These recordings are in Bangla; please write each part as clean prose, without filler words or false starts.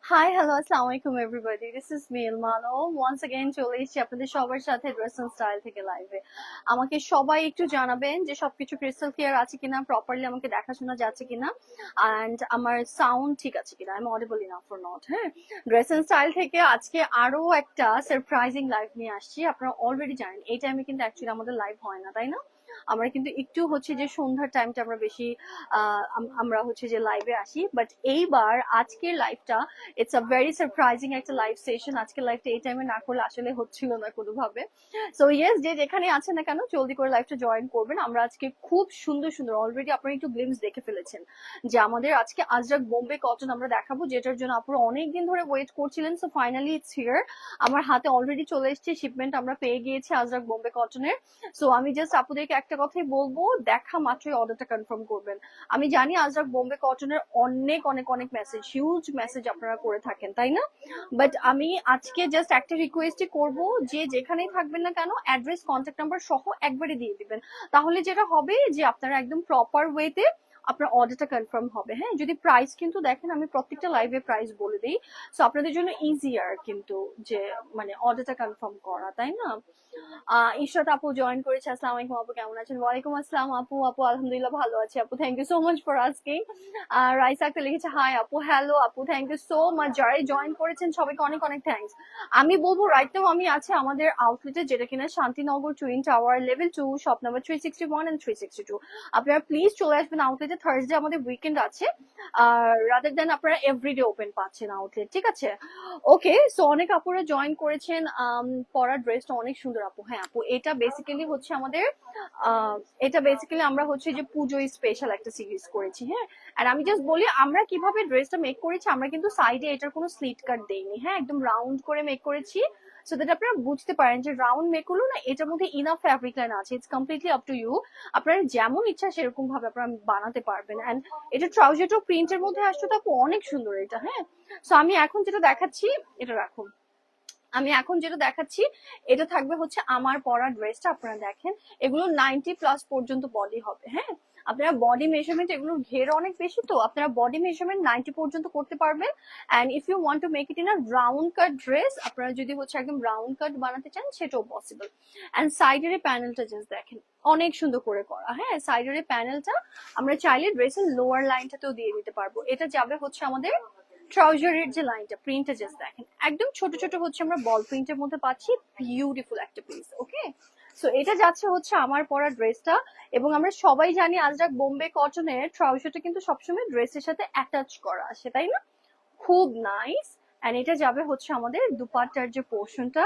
হাই হ্যালো আসসালামু আলাইকুম এভরিবডি, দিস ইজ মিল মানো ওয়ান্স अगेन চলে এসেছি আপনাদের সবার সাথে ড্রেস এন্ড স্টাইল থেকে লাইভে। আমাকে সবাই একটু জানাবেন যে সবকিছু ক্রিস্টাল ক্লিয়ার আছে কিনা, প্রপারলি আমাকে দেখাশোনা যাচ্ছে কিনা, অ্যান্ড আমার সাউন্ড ঠিক আছে কিনা, I am audible enough or not. হ্যাঁ, ড্রেস এন্ড স্টাইল থেকে আজকে আরো একটা সারপ্রাইজিং লাইভ নিয়ে আসছি। আপনারা অলরেডি জানেন এই টাইমে কিন্তু অ্যাকচুয়ালি আমাদের লাইভ হয় না, তাই না? আমরা কিন্তু একটু হচ্ছে যে সন্ধ্যার টাইমটা আমরা বেশি আমরা হচ্ছে যে লাইভে আসি, বাট এইবার আজকের লাইভটা ইটস আ ভেরি সারপ্রাইজিং একটা লাইভ সেশন। আজকে লাইভটা এই টাইমে না করলে আসলে হচ্ছিল না কোনোভাবে। সো ইয়েস, যে যেখানে আছেন না কেন জলদি করে লাইভটা জয়েন করবেন। আমরা আজকে খুব সুন্দর সুন্দর, অলরেডি আপনারা একটু গ্লিমস দেখে ফেলেছেন যে আমাদের আজকে আজরাক বোম্বে কটন আমরা দেখাবো, যেটার জন্য আপনারা অনেকদিন ধরে ওয়েট করছিলেন। সো ফাইনালি ইটস হিয়ার, আমার হাতে অলরেডি চলে এসেছে, শিপমেন্ট আমরা পেয়ে গিয়েছি আজরাক বোম্বে কটনের। সো আমি জাস্ট আপুদেরকে একটা কথাই বলবো, দেখা মাত্রই অর্ডারটা কনফার্ম করবেন। আমি জানি আজরাক বোম্বে কটনের অনেক অনেক অনেক মেসেজ, হিউজ মেসেজ আপনারা করে থাকেন, তাই না? বাট আমি আজকে জাস্ট একটা রিকোয়েস্টই করব, যে যেখানেই থাকবেন না কেন অ্যাড্রেস কন্ট্যাক্ট নাম্বার সহ একবারে দিয়ে দিবেন। তাহলে যেটা হবে যে আপনারা একদম প্রপার ওয়েতে আপনার অর্ডারটা কনফার্ম হবে। হ্যাঁ, যদি প্রাইস কিন্তু দেখেন আমি প্রত্যেকটা লাইভে প্রাইস বলে দিই, সো আপনাদের জন্য ইজিয়ার কিন্তু যে মানে অর্ডারটা কনফার্ম করা, তাই না? ইশরাত আপু জয়েন করেছে, আসসালামু আলাইকুম আপু, কেমন আছেন? ওয়ালাইকুম আসসালাম আপু। আপু আলহামদুলিল্লাহ ভালো আছি আপু, thank you so much for asking. Raisa Akter লিখেছে হাই আপু, হ্যালো আপু, থ্যাংক ইউ সো মাচ। যারাই জয়েন করেছেন সবাইকে অনেক অনেক থ্যাঙ্কস। আমি বলবো রাইট নাও আমি আছি আমাদের আউটলেটে, যেটা কিনা Shantinagar twin tower level 2 shop number 361 and 362। আপনারা প্লিজ চলে আসবেন আউটলেটে। থার্সডে আমাদের উইকেন্ড আছে, রাদার দেন আপনারা এভরিডে ওপেন পাচ্ছেন আউটলেট, ঠিক আছে? ওকে, সো অনেক আপুরা জয়েন করেছেন। পরার ড্রেসটা অনেক সুন্দর আপু। হ্যাঁ আপু, এটা বেসিক্যালি হচ্ছে আমাদের আহ, এটা বেসিক্যালি আমরা হচ্ছে যে পুজো স্পেশাল একটা সিরিজ করেছি। হ্যাঁ, আর আমি জাস্ট বলি আমরা কিভাবে ড্রেসটা মেক করেছি। আমরা কিন্তু সাইডে এটার কোনো স্লিট কাট দেইনি, হ্যাঁ, একদম রাউন্ড করে মেক করেছি, সো দ্যাট আপনারা বুঝতে পারেন যে রাউন্ড মেক হলো না, এটার মধ্যে ইনাফ ফ্যাব্রিক লাইন আছে। It's completely up to you, আপনারা যেমন ইচ্ছা সেরকম ভাবে আপনারা বানাতে পারবেন। এন্ড এটা ট্রাউজারটাও প্রিন্টের মধ্যে আসছে, তো আপু অনেক সুন্দর এটা। হ্যাঁ, সো আমি এখন যেটা দেখাচ্ছি, এটা রাখুন, আমি এখন যেটা দেখাচ্ছি এটা থাকবে হচ্ছে আমার পরা ড্রেসটা। আপনারা দেখেন এগুলো 90+ পর্যন্ত বডি হবে। হ্যাঁ, আপনারা বডি মেজারমেন্ট, এগুলোর ঘের অনেক বেশি, তো আপনারা বডি মেজারমেন্ট 90 পর্যন্ত করতে পারবেন। And if you want to make it in a round cut dress, আপনারা যদি হচ্ছে একদম রাউন্ড কাট বানাতে চান সেটাও পসিবল। এন্ড সাইডের প্যানেলটা জাস্ট দেখেন, অনেক সুন্দর করে করা। হ্যাঁ, সাইডের প্যানেলটা আমরা চাইলে ড্রেসের লোয়ার লাইনটাতেও দিয়ে দিতে পারবো। এটা যাবে হচ্ছে আমাদের ট্রাউজারের যে লাইনটা, প্রিন্টটা জাস্ট দেখেন, একদম ছোট ছোট হচ্ছে আমরা বল প্রিন্টের মধ্যে পাচ্ছি, বিউটিফুল একটা পিস। ওকে, সো এটা যাচ্ছে হচ্ছে আমার পরা ড্রেসটা। এবং আমরা সবাই জানি আজরাক বোম্বে কটনের ট্রাউজারটা কিন্তু সবসময় ড্রেসের সাথে অ্যাটাচ করা আসে, তাই না? খুব নাইস। এন্ড এটা যাবে হচ্ছে আমাদের দুপাট্টার যে পোর্শনটা।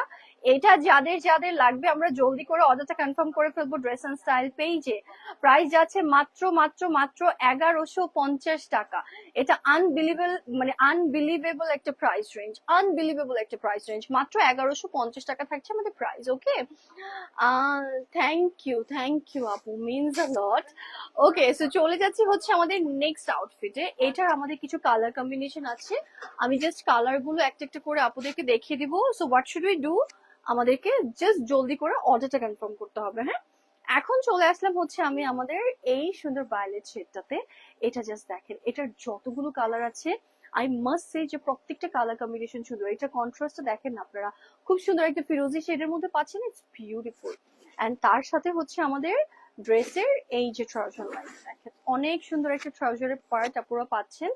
এটা যাদের যাদের লাগবে আমরা জলদি করে অর্ডারটা কনফার্ম করে ফেলবো ড্রেস এন্ড স্টাইল পেজে। প্রাইস যাচ্ছে মাত্র মাত্র মাত্র 1150 টাকা। এটা আনবিলিভেবল, মানে আনবিলিভেবল একটা প্রাইস রেঞ্জ, আনবিলিভেবল একটা প্রাইস রেঞ্জ। মাত্র 1150 টাকা থাকছে আমাদের প্রাইস। ওকে, থ্যাংক ইউ আপু, means a lot. Okay, so চলে যাচ্ছি হচ্ছে আমাদের নেক্সট আউটফিটে। এটার আমাদের কিছু কালার কম্বিনেশন আছে, আমি জাস্ট কালার গুলো একটা একটা করে আপনাদেরকে দেখিয়ে দিব। So what should we do, আমাদেরকে জাস্ট জলদি করে অর্ডারটা কনফার্ম করতে হবে। হ্যাঁ, এখন চলে আসলাম হচ্ছে আমি আমাদের এই সুন্দর ভায়োলেট শেডটাতে। এটা জাস্ট দেখেন, এটার যতগুলো কালার আছে, আই মাস্ট সে যে প্রত্যেকটা কালার কম্বিনেশন সুন্দর। এটা কন্ট্রাস্টটা দেখেন না আপনারা, খুব সুন্দর একটা ফিরোজি শেডের মধ্যে পাচ্ছেন, ইটস বিউটিফুল। এন্ড তার সাথে হচ্ছে আমাদের ড্রেসের এই যে ট্রাউজার লাইন দেখেন, অনেক সুন্দর একটা ট্রাউজারের পার্ট আপনারা পাচ্ছেন।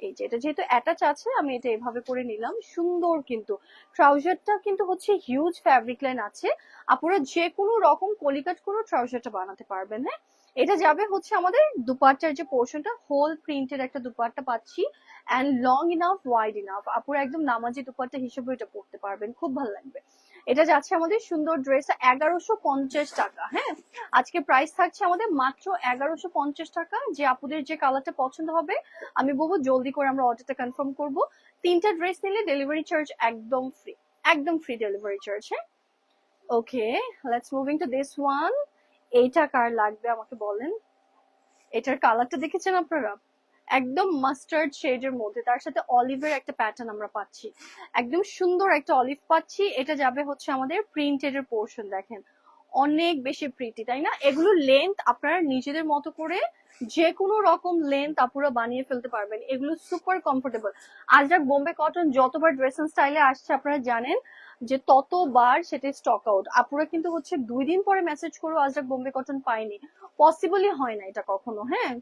এই যে এটা যেহেতু অ্যাটাচ আছে আমি এটা এভাবে করে নিলাম, সুন্দর। কিন্তু ট্রাউজারটা কিন্তু হচ্ছে হিউজ ফ্যাব্রিক লাইন আছে, আপনারা যে কোনো রকম কলিকাট করে ট্রাউজারটা বানাতে পারবেন। হ্যাঁ, এটা যাবে হচ্ছে আমাদের দুপাট্টার যে পোর্শনটা, হোল প্রিন্টের একটা দুপাট্টা পাচ্ছি, and long enough wide enough, আপুরা একদম নামাজি দুপাট্টা হিসেবে এটা পড়তে পারবেন, খুব ভালো লাগবে। এটা যাচ্ছে আমাদের সুন্দর ড্রেস 1150 টাকা। হ্যাঁ, আজকে প্রাইস থাকছে আমাদের মাত্র 1150 টাকা। যে আপুদের যে কালারটা পছন্দ হবে আমি বলবো জলদি করে আমরা অর্ডারটা কনফার্ম করব। তিনটা ড্রেস নিলে ডেলিভারি চার্জ একদম ফ্রি, একদম ফ্রি ডেলিভারি চার্জ। হ্যাঁ, okay, let's moving to this one. এইটা কার লাগবে আমাকে বলেন। এটার কালারটা দেখেছেন আপনারা, একদম মাস্টার্ড শেডের মধ্যে, তার সাথে অলিভের একটা প্যাটার্ন আমরা পাচ্ছি, একদম সুন্দর একটা অলিভ পাচ্ছি। এটা যাবে হচ্ছে আমাদের প্রিন্টেড এর পোর্শন দেখেন, অনেক বেশি প্রিটি, তাই না? এগুলো লেন্থ আপনারা নিজেদের মতো করে যে কোনো রকম লেন্থ আপুরা বানিয়ে ফেলতে পারবেন। এগুলো super comfortable. Ajrak Bombay cotton যতবার ড্রেসিং স্টাইলে আসছে আপনারা জানেন যে ততবার সেটা স্টক আউট। আপুরা কিন্তু হচ্ছে 2 দিন পরে মেসেজ করো আজরাক বোম্বে কটন পাইনি, পসিবলই হয় না এটা কখনো। হ্যাঁ,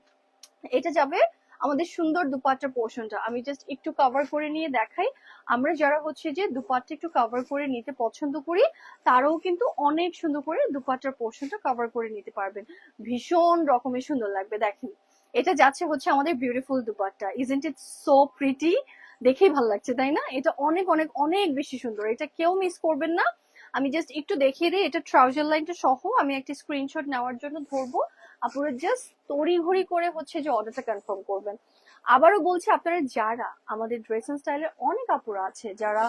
এটা যাবে আমাদের সুন্দর দুপাট্টার পোর্শনটা। আমি জাস্ট একটু কভার করে নিয়ে দেখাই। আমরা যারা হচ্ছে যে দুপাট্টা একটু কভার করে নিতে পছন্দ করি, তারাও কিন্তু অনেক সুন্দর করে দুপাট্টার পোর্শনটা কভার করে নিতে পারবেন। ভীষণ রকমের সুন্দর লাগবে। দেখেন এটা যাচ্ছে হচ্ছে আমাদের beautiful dupatta. Isn't it so pretty? দেখেই ভালো লাগছে তাই না? এটা অনেক অনেক অনেক বেশি সুন্দর, এটা কেউ মিস করবেন না। আমি জাস্ট একটু দেখিয়ে দিই, এটা ট্রাউজার লাইনটা সহ আমি একটা স্ক্রিনশট নেওয়ার জন্য ধরবো। আপনারা জাস্ট তড়িঘড়ি করে হচ্ছে যে অর্ডারটা কনফার্ম করবেন। আবারও বলছি, আপনারা যারা আমাদের ড্রেসিং স্টাইলের অনেক আপুরা আছে যারা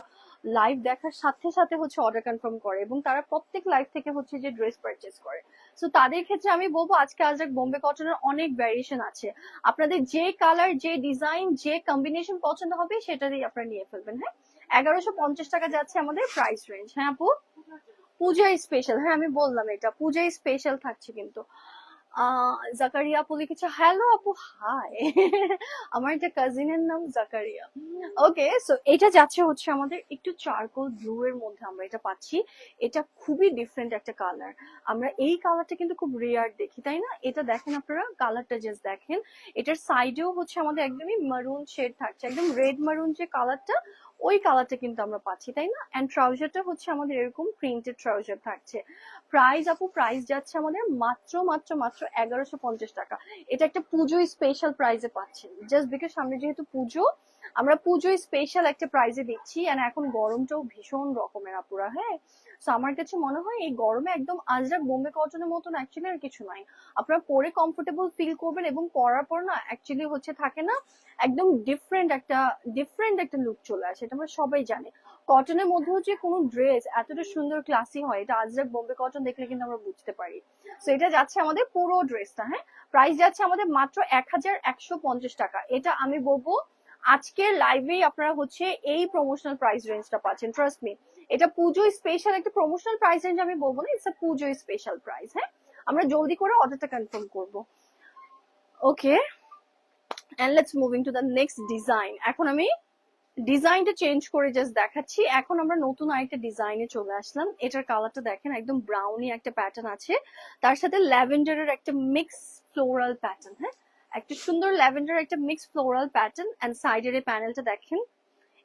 লাইভ দেখার সাথে সাথে হচ্ছে অর্ডার কনফার্ম করে এবং তারা প্রত্যেক লাইভ থেকে হচ্ছে যে ড্রেস পারচেজ করে, সো তাদের ক্ষেত্রে আমি বলবো আজকে আজরাক বোম্বে কটনের অনেক ভ্যারিয়েশন আছে। আপনাদের যে কালার, যে ডিজাইন, যে কম্বিনেশন পছন্দ হবে সেটা দিয়ে আপনারা নিয়ে ফেলবেন। হ্যাঁ, 1150 টাকা যাচ্ছে আমাদের প্রাইস রেঞ্জ। হ্যাঁ আপু, পূজায় স্পেশাল। হ্যাঁ আমি বললাম এটা পূজায় স্পেশাল থাকছে কিন্তু। জাকারিয়া আপু লিখেছে হ্যালো আপু হাই। আমার একটা কাজিনের নাম জাকারিয়া। ওকে, সো এটা যাচ্ছে হচ্ছে আমাদের একটু চারকোল ব্লু এর মধ্যে আমরা এটা পাচ্ছি। এটা খুবই ডিফারেন্ট একটা কালার। আমরা এই কালারটা কিন্তু খুব রেয়ার দেখি, তাই না? এটা দেখেন আপনারা, কালারটা জাস্ট দেখেন। এটার সাইডেও হচ্ছে আমাদের একদমই মারুন শেড থাকছে, একদম রেড মারুন যে কালারটা, ওই কালারটা কিন্তু আমরা পাচ্ছি, তাই না? এন্ড ট্রাউজারটা হচ্ছে আমাদের এরকম প্রিন্টেড ট্রাউজার থাকছে। প্রাইস আপু, প্রাইস যাচ্ছে আমাদের মাত্র মাত্র মাত্র 1150 টাকা। এটা একটা পুজো স্পেশাল প্রাইসে পাচ্ছেন, জাস্ট বিকজ সামনে যেহেতু পুজো, আমরা পুজো স্পেশাল একটা প্রাইসে দিচ্ছি। এন্ড এখন গরমটাও ভীষণ রকমের আপুরা। হ্যাঁ, তো আমার কাছে মনে হয় এই গরমে একদম আজরাক বোম্বে কটনের মতন অ্যাকচুয়ালি আর কিছু নাই। আপনারা পরে কমফোর্টেবল ফিল করবেন এবং পরার পর না অ্যাকচুয়ালি হচ্ছে থাকে না একদম ডিফারেন্ট একটা লুক চলে আসে, এটা আমরা সবাই জানি। কটনের মধ্যে হচ্ছে কোনো ড্রেস এতটা সুন্দর ক্লাসি হয়, এটা আজরাক বোম্বে কটন দেখলে কিন্তু আমরা বুঝতে পারি। তো এটা যাচ্ছে আমাদের পুরো ড্রেসটা। হ্যাঁ, প্রাইস যাচ্ছে আমাদের মাত্র 1150 টাকা। এটা আমি বলবো আজকের লাইভেই আপনারা হচ্ছে এই প্রমোশনাল প্রাইস রেঞ্জটা পাচ্ছেন, ট্রাস্ট মি। এটা পুজো স্পেশাল একটা প্রমোশনাল প্রাইস রেঞ্জ আমি বলবো না, it's a Puja special price. হ্যাঁ, আমরা জলদি করে অর্ডারটা কনফার্ম করব। Okay, and let's moving to the next design. এখন আমি ডিজাইনটা চেঞ্জ করে জাস্ট দেখাচ্ছি। এখন আমরা নতুন আরেকটা ডিজাইনে চলে আসলাম। এটার কালারটা দেখেন, একদম ব্রাউনি একটা প্যাটার্ন আছে, তার সাথে ল্যাভেন্ডারের একটা মিক্স ফ্লোরাল প্যাটার্ন। হ্যাঁ, একটা সুন্দর ল্যাভেন্ডার একটা মিক্স ফ্লোরাল প্যাটার্ন। এন্ড সাইডের এই প্যানেলটা দেখেন,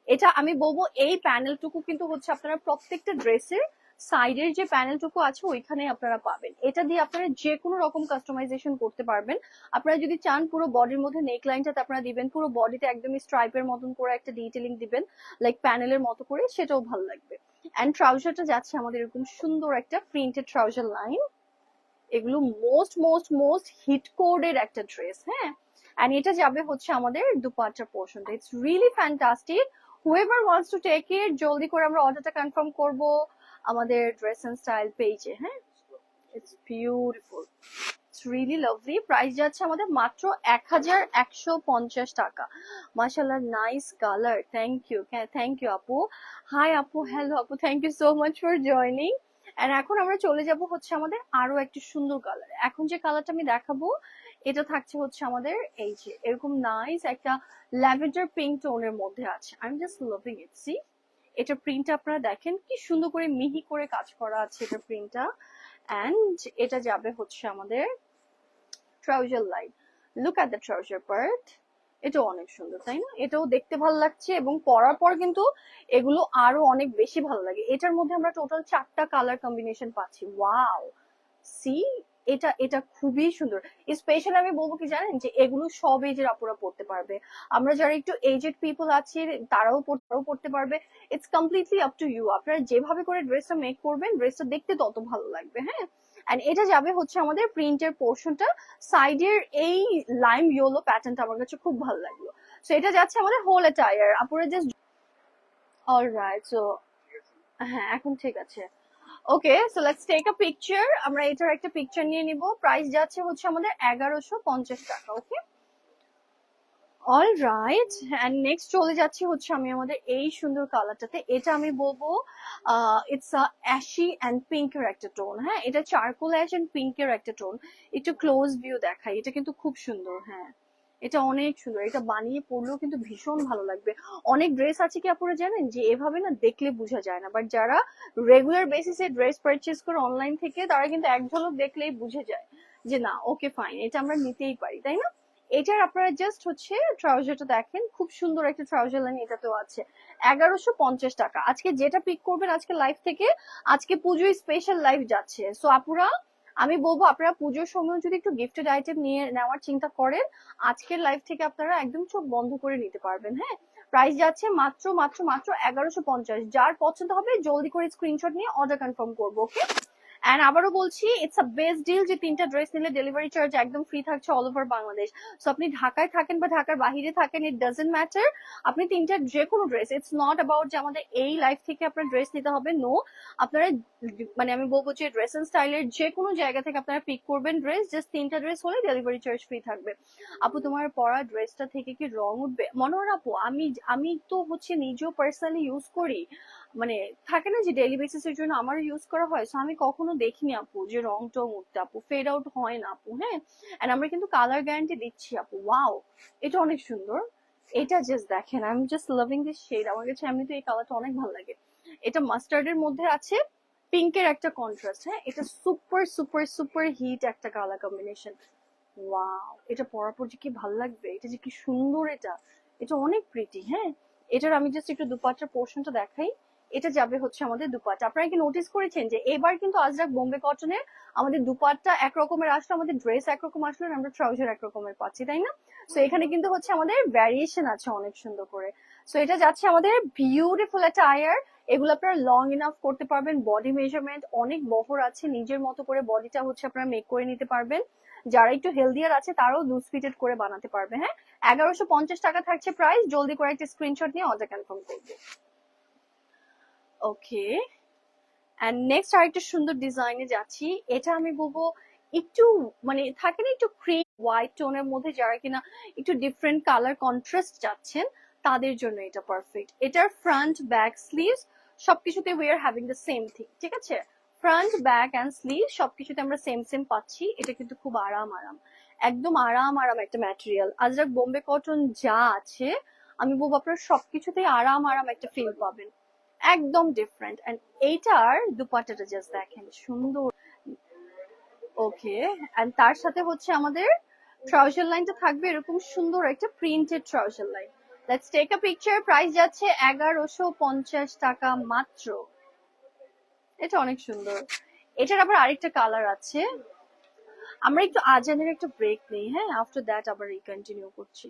এটা আমি বলবো এই প্যানেলটুকু কিন্তু হচ্ছে আপনারা প্রত্যেকটা ড্রেসের সাইডের যে প্যানেলটুকু আছে ওইখানে আপনারা পাবেন। এটা দিয়ে আপনারা যে কোনো রকম কাস্টমাইজেশন করতে পারবেন। আপনারা যদি চান পুরো বডির মধ্যে নেক লাইনটাতে আপনারা দিবেন, পুরো বডিতে একদমই স্ট্রাইপের মতন করে একটা ডিটেলিং দিবেন, লাইক প্যানেলের মতো করে, সেটাও ভালো লাগবে। এন্ড ট্রাউজারটা যাচ্ছে আমাদের এরকম সুন্দর একটা প্রিন্টেড ট্রাউজার লাইন। এগুলো মোস্ট মোস্ট মোস্ট হিট কোডের একটা ড্রেস। হ্যাঁ, এন্ড এটা যাবে হচ্ছে আমাদের দুপাট্টার পোর্শনটা। It's really fantastic. Whoever wants to take it, জলদি করে আমরা অর্ডারটা কনফার্ম করব আমাদের ড্রেস এন্ড স্টাইল পেজে। হ্যাঁ, it's beautiful, it's really lovely. Price যাচ্ছে আমাদের মাত্র 1150 টাকা। মাশাআল্লাহ, নাইস কালার। থ্যাংক ইউ আপু। হাই আপু, হ্যালো আপু, thank you so much for joining. And এখন আমরা চলে যাব হচ্ছে আমাদের আরো একটা সুন্দর কালার। এখন যে কালারটা আমি দেখাবো এটা থাকছে হচ্ছে আমাদের এই যে এরকম নাইস একটা ল্যাভেন্ডার পিঙ্ক টোনের মধ্যে আছে। I am just loving it. See, এটা প্রিন্ট আপনারা দেখেন কি সুন্দর করে মিহি করে কাজ করা আছে এটা প্রিন্টটা। এন্ড এটা যাবে হচ্ছে আমাদের trouser line. Look at the trouser part. এটাও অনেক সুন্দর, তাই না? এটাও দেখতে ভালো লাগছে এবং পরার পর কিন্তু এগুলো আরো অনেক বেশি ভালো লাগে। এটার মধ্যে আমরা টোটাল 4টা কালার কম্বিনেশন পাচ্ছি। ওয়াও, সি, এটা এটা খুবই সুন্দর। স্পেশালি আমি বলবো কি জানেন, যে এগুলো সব এজের আপুরা পড়তে পারবে। আমরা যারা একটু এজেড পিপল আছি তারাও পড়তে পারবে। It's completely up to you, আপনারা যেভাবে করে ড্রেসটা মেক করবেন ড্রেসটা দেখতে তত ভালো লাগবে। হ্যাঁ, এন্ড এটা যাবে হচ্ছে আমাদের প্রিন্টের পোর্শনটা। সাইডের এই লাইম ইয়েলো প্যাটার্নটা আমার কাছে খুব ভালো লাগলো। সো এটা যাচ্ছে আমাদের হোল অ্যাটায়ার। আপুরা জাস্ট অলরাইট। সো হ্যাঁ, এখন ঠিক আছে। Okay, so let's take a picture. আমরা এটার একটা পিকচার নিয়ে নিব। প্রাইস যাচ্ছে হচ্ছে আমাদের 1150 টাকা। ওকে, অল রাইট, অ্যান্ড নেক্সট চলে যাচ্ছি হচ্ছে আমি আমাদের এই সুন্দর কালারটাতে। এটা আমি বলবো ইটস আ অ্যাশি অ্যান্ড পিঙ্কের একটা টোন। হ্যাঁ, এটা চারকোল অ্যাশ অ্যান্ড পিঙ্কের একটা টোন। একটু ক্লোজ ভিউ দেখাই, এটা কিন্তু খুব সুন্দর। হ্যাঁ, এটা অনেক সুন্দর, এটা বানিয়ে পরলেও কিন্তু ভীষণ ভালো লাগবে। অনেক ড্রেস আছে কি আপনারা জানেন যে এভাবে না দেখলে বোঝা যায় না, বাট যারা রেগুলার বেসিসে ড্রেস পারচেজ করে অনলাইন থেকে, তারা কিন্তু এক ঝলক দেখলেই বুঝে যায় যে না, ওকে ফাইন, এটা আমরা নিতেই পারি, তাই না? এটার আপনারা জাস্ট হচ্ছে ট্রাউজারটা দেখেন, খুব সুন্দর একটা ট্রাউজার লাইন এটাতেও আছে। 1150 টাকা। আজকে যেটা পিক করবেন আজকে লাইভ থেকে, আজকে পুজোর স্পেশাল লাইভ যাচ্ছে। সো আপুরা, আমি বলবো আপনারা পুজোর সময় যদি একটু গিফটেড আইটেম নিয়ে নেওয়ার চিন্তা করেন, আজকের লাইভ থেকে আপনারা একদম চোখ বন্ধ করে নিতে পারবেন। হ্যাঁ, প্রাইস যাচ্ছে মাত্র মাত্র মাত্র 1150। যার পছন্দ হবে জলদি করে স্ক্রিনশট নিয়ে অর্ডার কনফার্ম করবো, ওকে? এন্ড আবারও বলছি, ইটস আ বেস্ট ডিল যে তিনটা ড্রেস নিলে ডেলিভারি চার্জ একদম ফ্রি থাকছে অল ওভার বাংলাদেশ। সো আপনি ঢাকায় থাকেন বা ঢাকার বাহিরে থাকেন, ইট ডাজেন্ট ম্যাটার। আপনি তিনটা যে কোনো ড্রেস, ইটস নট অ্যাবাউট যে আমাদের এই লাইফ থেকে আপনার ড্রেস নিতে হবে, নো। আপনারা মানে আমি বলবো যে ড্রেস এন্ড স্টাইলের যে কোনো জায়গা থেকে আপনারা পিক করবেন ড্রেস, জাস্ট তিনটা ড্রেস হলে ডেলিভারি চার্জ ফ্রি থাকবে। আপু, তোমার পরা ড্রেসটা থেকে কি রং উঠবে? মনোহর আপু, আমি আমি তো হচ্ছে নিজেও পার্সোনালি ইউজ করি, মানে থাকে না যে ডেইলি বেসিসের জন্য আমারও ইউজ করা হয়। সো আমি কখনো দেখিনি আপু যে রং টং উঠতে, আপু ফেড আউট হয় না আপু। হ্যাঁ, এন্ড আমরা কিন্তু কালার গ্যারান্টি দিচ্ছি আপু। ওয়াও, এটা অনেক সুন্দর। এটা জাস্ট দেখেন, I am just loving this shade. আমার কাছে এমনিতে এই কালারটা অনেক ভালো লাগে। এটা মাস্টার্ডের মধ্যে আছে পিঙ্কের একটা কন্ট্রাস্ট। হ্যাঁ, এটা সুপার সুপার সুপার হিট একটা কালার কম্বিনেশন। ওয়াও, এটা পরার পর যে কি ভালো লাগবে, এটা যে কি সুন্দর। এটা এটা অনেক প্রিটি। হ্যাঁ, এটার আমি জাস্ট একটু দুপাট্টার পোর্শনটা দেখাই। এটা যাবে হচ্ছে আমাদের দুপাট্টা। আপনারা কি নোটিস করেছেন যে এবার কিন্তু আজরাক বোম্বে কটনের আমাদের দুপাট্টা একরকমের আসলো, আমাদের ড্রেস একরকম আসলো, আর আমরা ট্রাউজার একরকমের পাচ্ছি, তাই না? সো এখানে কিন্তু হচ্ছে আমাদের ভ্যারিয়েশন আছে অনেক সুন্দর করে। সো এটা যাচ্ছে আমাদের বিউটিফুল একটা আয়ার। এগুলো আপনারা লং ইনাফ করতে পারবেন। বডি মেজারমেন্ট অনেক বহর আছে, নিজের মতো করে বডিটা হচ্ছে আপনারা মেক করে নিতে পারবেন। যারা একটু হেলদিয়ার আছে তারাও লুজ ফিটেড করে বানাতে পারবে। হ্যাঁ, 1150 টাকা থাকছে প্রাইস। জলদি করে একটা স্ক্রিনশট নিয়ে অর্ডার কনফার্ম করবে। ওকে, এন্ড নেক্সট আরেকটা সুন্দর ডিজাইনে যাচ্ছি। এটা আমি বলবো একটু মানে থাকে না একটু ক্রিম হোয়াইট টোনের মধ্যে, যারা কিনা একটু ডিফারেন্ট কালার কন্ট্রাস্ট চাচ্ছেন তাদের জন্য এটা পারফেক্ট। এটার ফ্রন্ট ব্যাক স্লিভস সবকিছুতে we are having the same thing, ঠিক আছে? ফ্রন্ট ব্যাক এন্ড স্লিভ সবকিছুতে আমরা সেম সেম পাচ্ছি। এটা কিন্তু খুব আরাম আরাম, একদম আরাম আরাম একটা ম্যাটেরিয়াল। আজরাক বোম্বে কটন যা আছে, আমি বলবো আপনারা সবকিছুতেই আরাম আরাম একটা ফিল পাবেন, একদম ডিফারেন্ট। এন্ড এইটার দুপাট্টাটা জাস্ট দেখেন, সুন্দর। ওকে, এন্ড তার সাথে হচ্ছে আমাদের ট্রাউজার লাইনটা থাকবে এরকম সুন্দর একটা printed trouser line. Let's take a picture. Price যাচ্ছে 1150 টাকা মাত্র। এটা অনেক সুন্দর। এটার আবার আরেকটা কালার আছে। আমরা একটু আজানের একটা ব্রেক নেই, হ্যাঁ, আফটার দ্যাট আবার কন্টিনিউ করছি।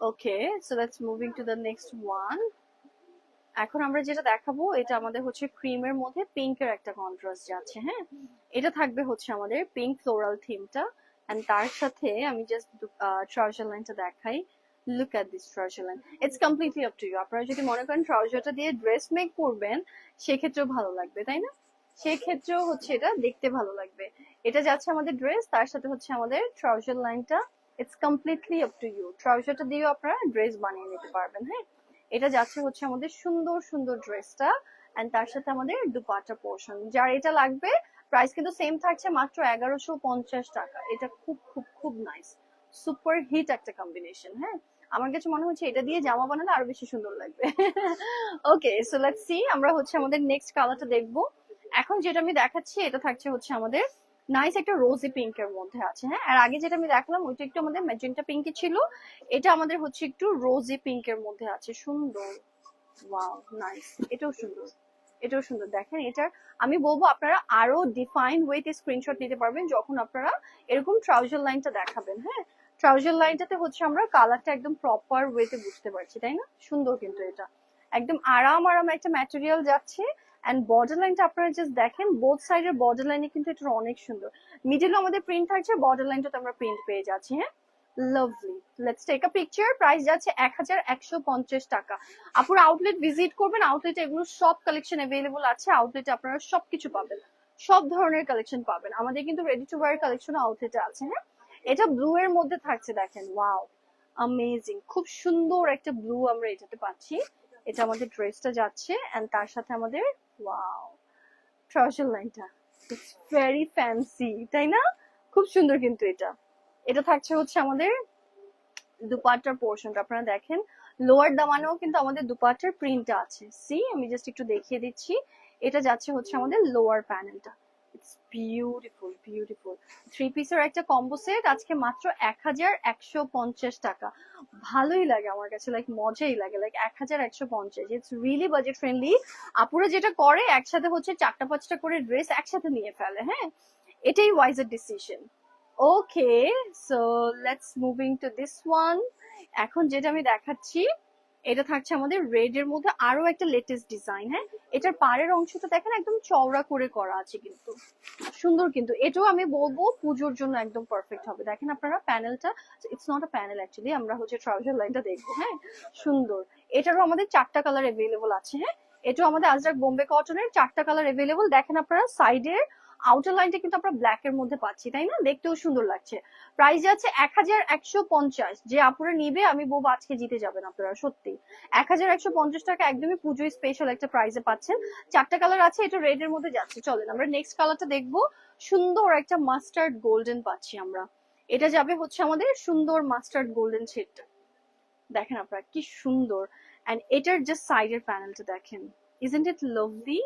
Okay, so let's moving to the next one. এখন আমরা যেটা দেখাবো এটা আমাদের হচ্ছে ক্রিমের মধ্যে পিঙ্কের একটা কন্ট্রাস্ট যাচ্ছে। হ্যাঁ, এটা থাকবে হচ্ছে আমাদের পিঙ্ক ফ্লোরাল থিমটা। এন্ড তার সাথে আমি জাস্ট ট্রাউজার লাইনটা দেখাই। Look at this trouser line, it's completely up to you. আপনারা যদি মনে করেন ট্রাউজারটা দিয়ে ড্রেস মেক করবেন, সেক্ষেত্রেও ভালো লাগবে, তাই না? সেক্ষেত্রেও হচ্ছে এটা দেখতে ভালো লাগবে। এটা যাচ্ছে আমাদের ড্রেস, তার সাথে হচ্ছে আমাদের ট্রাউজার লাইনটা। It's completely up to you. ট্রাউজারটা দিয়েও আপনারা ড্রেস বানিয়ে নিতে পারবেন। হ্যাঁ, এটা যাচ্ছে হচ্ছে আমাদের সুন্দর সুন্দর ড্রেসটা, এন্ড তার সাথে আমাদের দুপাট্টা পোর্শন। যার এটা লাগবে, প্রাইস কিন্তু সেম থাকছে, মাত্র 1150 টাকা। এটা খুব খুব খুব নাইস, সুপার হিট একটা কম্বিনেশন। হ্যাঁ, আমার কাছে মনে হচ্ছে এটা দিয়ে জামা বানালে আরো বেশি সুন্দর লাগবে। ওকে, সো লেটস সি, আমরা হচ্ছে আমাদের নেক্সট কালারটা দেখবো। এখন যেটা আমি দেখাচ্ছি এটা থাকছে হচ্ছে আমাদের নাইস একটা রোজি পিঙ্কের মধ্যে আছে। হ্যাঁ, আর আগে যেটা আমি দেখালাম ওইটা একটু আমাদের ম্যাজেন্টা পিঙ্কি ছিল, এটা আমাদের হচ্ছে একটু রোজি পিঙ্কের মধ্যে আছে। সুন্দর, ওয়াও, নাইস। এটাও সুন্দর, এটাও সুন্দর। দেখেন, এটার আমি বলবো আপনারা আরো ডিফাইন ওয়েতে স্ক্রিনশট নিতে পারবেন যখন আপনারা এরকম ট্রাউজার লাইনটা দেখাবেন। হ্যাঁ, ট্রাউজার লাইনটাতে হচ্ছে আমরা কালারটা একদম প্রপার ওয়েতে বুঝতে পারছি, তাই না? সুন্দর কিন্তু এটা একদম আরাম আরাম একটা ম্যাটেরিয়াল যাচ্ছে। এন্ড বর্ডার লাইনটা আপনারা জাস্ট দেখেন, বোথ সাইডের বর্ডার লাইনে কিন্তু এটা অনেক সুন্দর। মিডলে আমাদের প্রিন্ট থাকছে, বর্ডার লাইনটাতে আমরা প্রিন্ট পেয়ে যাচ্ছি। হ্যাঁ, lovely. Let's take a picture. Price যাচ্ছে 1150 টাকা। আপুরা আউটলেট ভিজিট করবেন, আউটলেটে এগুলো সব কালেকশন অ্যাভেলেবল আছে। আউটলেটে আপনারা সবকিছু পাবেন, সব ধরনের কালেকশন পাবেন। আমাদের কিন্তু রেডি টু ওয়্যার কালেকশন আউটলেটে আছে। হ্যাঁ, এটা ব্লু এর মধ্যে থাকছে, দেখেন, ওয়াও, অ্যামেজিং। খুব সুন্দর একটা ব্লু আমরা এটাতে পাচ্ছি। এটা আমাদের ড্রেসটা যাচ্ছে, এন্ড তার সাথে আমাদের ওয়াও ট্রাউজার লাইনটা, ইটস ভেরি ফ্যান্সি, তাই না? খুব সুন্দর কিন্তু এটা। এটা থাকছে হচ্ছে আমাদের দুপাট্টার পোর্শনটা। আপনারা দেখেন, লোয়ার দামানেও কিন্তু আমাদের দুপাট্টার প্রিন্টটা আছে। সি, আমি জাস্ট একটু দেখিয়ে দিচ্ছি। এটা যাচ্ছে হচ্ছে আমাদের লোয়ার প্যানেলটা। It's beautiful, beautiful. থ্রি পিসের একটা কম্বো সেট আজকে মাত্র 1150 টাকা। ভালোই লাগে আমার কাছে, লাইক মজাই লাগে, like 1150। It's really budget friendly. আপুরা যেটা করে একসাথে হচ্ছে 4টা 5টা করে ড্রেস একসাথে নিয়ে ফেলে। হ্যাঁ, এটাই ওয়াইজের decision. Okay, so let's moving to this one. এখন যেটা আমি দেখাচ্ছি এটা থাকছে আমাদের রেড এর মধ্যে আরো একটা লেটেস্ট ডিজাইন। হ্যাঁ, এটার পাড়ের অংশটা দেখেন একদম চওড়া করে করা আছে, কিন্তু সুন্দর। কিন্তু এটাও আমি বলবো পুজোর জন্য একদম পারফেক্ট হবে। দেখেন আপনারা প্যানেলটা, it's not a panel actually, আমরা হচ্ছে ট্রাউজার লাইনটা দেখবো। হ্যাঁ, সুন্দর। এটারও আমাদের 4টা কালার অ্যাভেলেবল আছে। হ্যাঁ, এটাও আমাদের আজরাক বোম্বে কটনের 4টা কালার অ্যাভেলেবল। দেখেন আপনারা সাইডের আউটার লাইনটা কিন্তু আমরা ব্ল্যাক এর মধ্যে পাচ্ছি, তাই না? দেখতেও সুন্দর লাগছে। প্রাইস যাচ্ছে 1150। যে আপুরা নিবে আমি বলবো আজকে জিতে যাবেন আপনারা, সত্যি। 1150 টাকা, একদমই পুজোয় স্পেশাল একটা প্রাইসে পাচ্ছেন। 4টা কালার আছে, এটা রেড এর মধ্যে যাচ্ছে। চলেন আমরা নেক্সট কালারটা দেখবো। সুন্দর একটা মাস্টার্ড গোল্ডেন পাচ্ছি আমরা। এটা যাবে হচ্ছে আমাদের সুন্দর মাস্টার্ড গোল্ডেন শেডটা। দেখেন আপনারা কি সুন্দর। এন্ড এটার জাস্ট সাইডের প্যানেলটা দেখেন, ইজন্ট ইট লাভলি?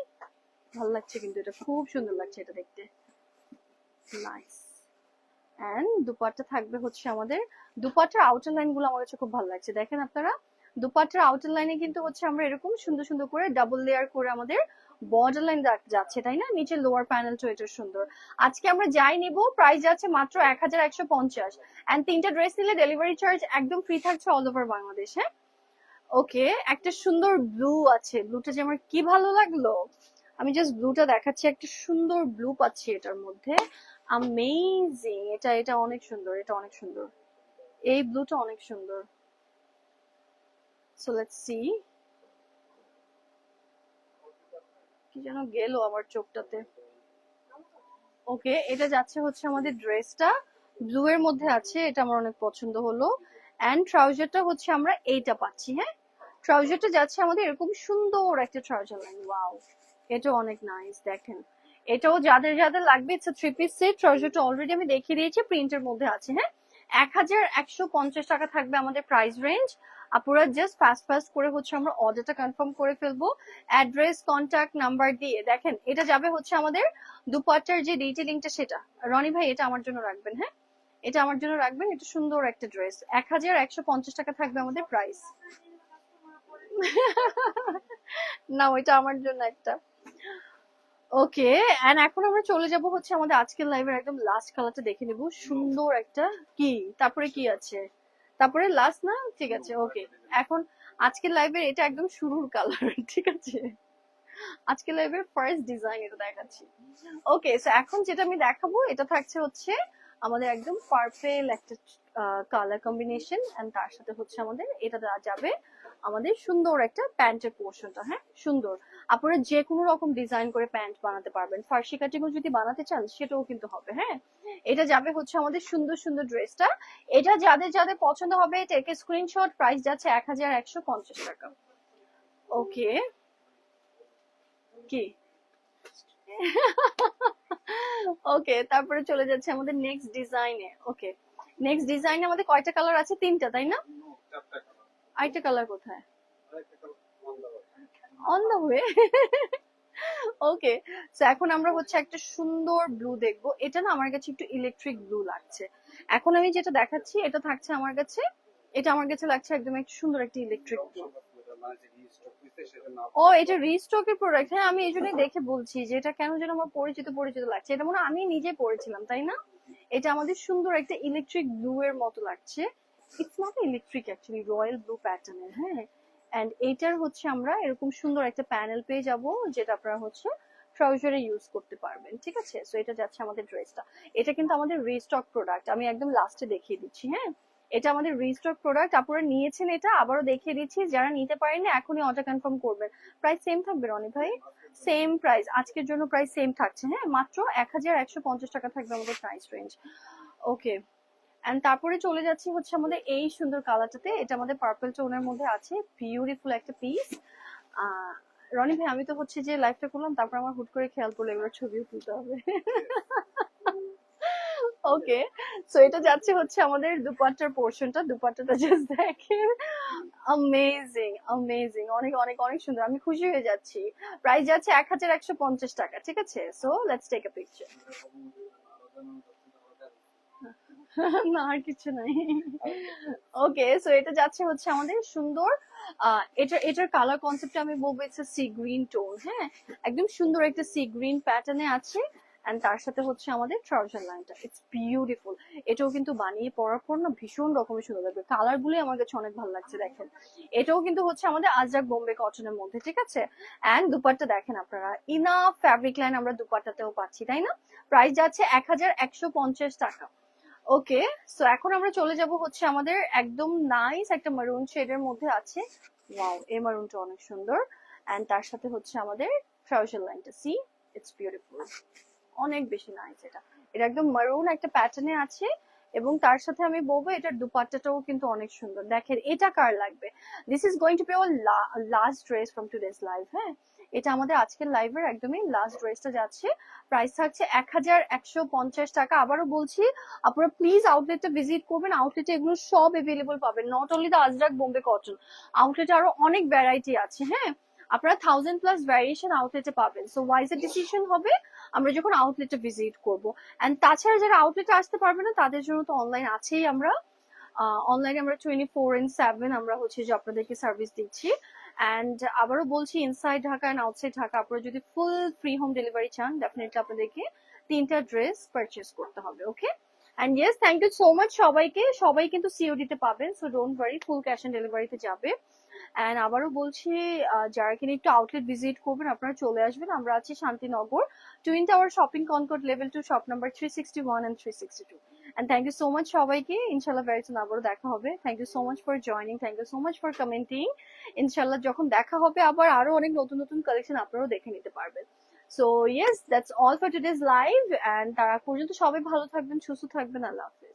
ভালো লাগছে কিন্তু, এটা খুব সুন্দর লাগছে এটা দেখতে, নাইস। এন্ড দুপাট্টা থাকবে হচ্ছে আমাদের, দুপাট্টার আউটার লাইন গুলো আমার কাছে খুব ভালো লাগছে। দেখেন আপনারা, দুপাট্টার আউটার লাইনে কিন্তু হচ্ছে আমরা এরকম সুন্দর সুন্দর করে ডাবল লেয়ার করে আমাদের বর্ডার লাইন যাচ্ছে, তাই না? নিচে লোয়ার প্যানেলটা এটা সুন্দর। আজকে আমরা যাই নিব, প্রাইস যাচ্ছে মাত্র 1150। এন্ড 3টা ড্রেস নিলে ডেলিভারি চার্জ একদম ফ্রি থাকছে অল ওভার বাংলাদেশ। হ্যাঁ, ওকে, একটা সুন্দর ব্লু আছে, ব্লুটা যে আমার কি ভালো লাগলো। আমি জাস্ট ব্লুটা দেখাচ্ছি, একটা সুন্দর ব্লু পাচ্ছি এটার মধ্যে, অ্যামেজিং। এটা এটা অনেক সুন্দর, এটা অনেক সুন্দর, এই ব্লুটা অনেক সুন্দর। সো লেটস সি, কি যেন গেল আমার চোখটাতে। ওকে, এটা যাচ্ছে হচ্ছে আমাদের ড্রেসটা ব্লু এর মধ্যে আছে, এটা আমার অনেক পছন্দ হলো। এন্ড ট্রাউজারটা হচ্ছে আমরা এইটা পাচ্ছি। হ্যাঁ, ট্রাউজারটা যাচ্ছে আমাদের এরকম সুন্দর একটা ট্রাউজার লাইন, ওয়াও, এটা অনেক নাইস। দেখেন, এটাও যাদের যাদের লাগবে, ইটস থ্রি পিস সেট। ট্রাউজারটা অলরেডি আমি দেখিয়ে দিয়েছি, প্রিন্টের মধ্যে আছে। হ্যাঁ, 1150 টাকা থাকবে আমাদের প্রাইস রেঞ্জ। আপুরা জাস্ট ফাস্ট ফাস্ট করে হচ্ছে আমরা অর্ডারটা কনফার্ম করে ফেলবো, অ্যাড্রেস কন্ট্যাক্ট নাম্বার দিয়ে। দেখেন, এটা যাবে হচ্ছে আমাদের দুপাট্টার যে ডিটেলিংটা সেটা। রনি ভাই এটা আমার জন্য রাখবেন। হ্যাঁ, এটা আমার জন্য রাখবেন, এটা সুন্দর একটা ড্রেস। 1150 টাকা থাকবে আমাদের প্রাইস। না, ওইটা আমার জন্য একটা। ওকে, এন্ড এখন আমরা চলে যাব হচ্ছে আমাদের আজকের লাইভের একদম লাস্ট কালারটা দেখে নিব। সুন্দর একটা, কি তারপরে কি আছে, তারপরে লাস্ট না? ঠিক আছে, ওকে। এখন আজকের লাইভের এটা একদম শুরুর কালার, ঠিক আছে? আজকে লাইভের ফার্স্ট ডিজাইন এটা দেখাচ্ছি। ওকে, সো এখন যেটা আমি দেখাবো এটা থাকছে হচ্ছে আমাদের একদম পারফেক্ট একটা কালার কম্বিনেশন, এন্ড তার সাথে হচ্ছে আমাদের এটা দেওয়া যাবে আমাদের সুন্দর একটা প্যান্টের পোর্শনটা। হ্যাঁ, সুন্দর। আপনারা যে কোনো রকম ডিজাইন করে প্যান্ট বানাতে পারবেন, ফার্সি কাটিংও যদি বানাতে চান সেটাও কিন্তু হবে। হ্যাঁ, এটা যাবে হচ্ছে আমাদের সুন্দর সুন্দর ড্রেসটা। এটা যাদের যাদের পছন্দ হবে টেক এ স্ক্রিনশট। প্রাইস যাচ্ছে 1150 টাকা। ওকে, কি ওকে, তারপরে চলে যাচ্ছে আমাদের নেক্সট ডিজাইনে। ওকে, নেক্সট ডিজাইনে আমাদের কয়টা কালার আছে? তিনটা, তাই না? আরেকটা কালার কোথায়? On the way. Okay, so এখন আমরা হচ্ছে একটা সুন্দর ব্লু দেখবো। এটা না আমার কাছে একটু ইলেকট্রিক ব্লু লাগছে। এখন আমি যেটা দেখাচ্ছি এটা থাকছে আমার কাছে, এটা আমার কাছে লাগছে একদম একটু সুন্দর একটা ইলেকট্রিক ব্লু। ও, এটা রিস্টকের প্রোডাক্ট। হ্যাঁ, আমি এই জন্যই দেখে বলছি যে এটা কেন যেন আমার পরিচিত পরিচিত লাগছে। এটা মনে হয় আমি নিজে পড়েছিলাম, তাই না? এটা আমাদের সুন্দর একটা ইলেকট্রিক ব্লু এর মতো লাগছে। It's not electric, actually royal blue প্যাটার্নের। হ্যাঁ, এন্ড এইটার হচ্ছে আমরা এরকম সুন্দর একটা প্যানেল পেয়ে যাব, যেটা আপনারা হচ্ছে ট্রাউজারে ইউজ করতে পারবেন। ঠিক আছে, সো এটা যাচ্ছে আমাদের ড্রেসটা। এটা কিন্তু আমাদের রিস্টক প্রোডাক্ট, আমি একদম লাস্টে দেখিয়ে দিচ্ছি। হ্যাঁ, এটা আমাদের রিস্টক প্রোডাক্ট। আপনারা নিয়েছেন, এটা আবারও দেখিয়ে দিচ্ছি। যারা নিতে পারেননি এখনই অর্ডার কনফার্ম করবেন। প্রাইস সেম থাকবে রনি ভাই, সেম প্রাইস আজকের জন্য, প্রাইস সেম থাকছে। হ্যাঁ, মাত্র 1150 টাকা থাকবে আমাদের প্রাইস রেঞ্জ। ওকে, এন্ড তারপরে চলে যাচ্ছি হচ্ছে আমাদের এই সুন্দর কালারটাতে। এটা আমাদের পার্পল টোনের মধ্যে আছে, বিউটিফুল একটা পিস। রনি ভাই, আমি তো হচ্ছে যে লাইভটা করলাম, তারপর আমার হুট করে খেয়াল করলো এবার ছবিও তুলতে হবে। ওকে, সো এটা যাচ্ছে হচ্ছে আমাদের দুপাট্টার পোর্শনটা। দুপাট্টাটা জাস্ট দেখেন, অ্যামেজিং অ্যামেজিং, অনেক অনেক অনেক সুন্দর। আমি খুশি হয়ে যাচ্ছি। প্রাইস যাচ্ছে 1150 টাকা। ঠিক আছে, so let's take a picture. না, আর কিছু নাই। ওকে, সো এটা যাচ্ছে হচ্ছে আমাদের সুন্দর এটার কালার কনসেপ্ট আমি বলবো ইটস সি গ্রিন টোন। হ্যাঁ, একদম সুন্দর একটা সি গ্রিন প্যাটার্নে আছে, এন্ড তার সাথে হচ্ছে আমাদের ট্রাউজার লাইনটা। It's beautiful. এটাও কিন্তু বানিয়ে পরার পর না ভীষণ রকমের সুন্দর লাগবে। কালার গুলি আমার কাছে অনেক ভালো লাগছে। দেখেন, এটাও কিন্তু হচ্ছে আমাদের আজরাক বোম্বে কটনের মধ্যে। ঠিক আছে, এন্ড দুপাট্টা দেখেন আপনারা, ইনাফ ফ্যাব্রিক লাইন আমরা দুপাট্টাতেও পাচ্ছি, তাই না? প্রাইস যাচ্ছে 1150 টাকা। ওকে, সো এখন আমরা চলে যাব হচ্ছে আমাদের একদম নাইস একটা মারুন শেডের মধ্যে আছে। ওয়াও, এই মারুনটা অনেক সুন্দর, এন্ড তার সাথে হচ্ছে আমাদের ট্রাউজার লাইনটা। সি, ইটস বিউটিফুল, অনেক বেশি নাইস। এটা এটা একদম মারুন একটা প্যাটার্নে আছে, এবং তার সাথে আমি বলবো এটার দুপাট্টাটাও কিন্তু অনেক সুন্দর। দেখেন, এটা কার লাগবে? This is going to B our last dress from today's live. হ্যাঁ, এটা আমাদের আজকের লাইভের একদমই লাস্ট ড্রেসটা যাচ্ছে। প্রাইস থাকছে 1150 টাকা। আবারও বলছি, আপনারা প্লিজ আউটলেটটা ভিজিট করবেন। আউটলেটে এগুলো সব এভেলেবল পাবেন, not only the Ajrak Bombay cotton. আউটলেটে আরো অনেক ভ্যারাইটি আছে। হ্যাঁ, আপনারা 1000+ ভ্যারিয়েশন আউটলেটে পাবেন। সো ওয়াইজ ডিসিশন হবে আমরা যখন আউটলেটে ভিজিট করব। এন্ড তাছাড়া যারা আউটলেটে আসতে পারবে না তাদের জন্য তো অনলাইন আছেই। আমরা অনলাইনে আমরা 24/7 আমরা হচ্ছে যে আপনাদেরকে সার্ভিস দিচ্ছি। এন্ড আবারও বলছি, inside Dhaka and outside Dhaka আপনারা যদি ফুল ফ্রি হোম ডেলিভারি চান, ডেফিনেটলি আপনাদেরকে 3টা ড্রেস পারচেস করতে হবে। Okay, and yes, thank you so much সবাইকে। সবাই কিন্তু সিওডি তে পাবেন, so don't worry, full cash on ডেলিভারিতে যাবে। এন্ড আবারও বলছি, যারা কিনা একটু আউটলেট ভিজিট করবেন আপনারা চলে আসবেন। আমরা আছি Shantinagar, twin tower shopping Concord level 2, shop number 361 and 362। And thank you so much সবাইকে। ইনশাল্লাহ ভেরি সুন আবারও দেখা হবে। Thank you so much for joining, thank you so much for commenting. ইনশাল্লাহ যখন দেখা হবে আবার আরো অনেক নতুন নতুন কালেকশন আপনারাও দেখে নিতে পারবেন। So yes, that's all for today's live, and তারা পর্যন্ত সবাই ভালো থাকবেন, সুস্থ থাকবেন। আল্লাহ হাফেজ।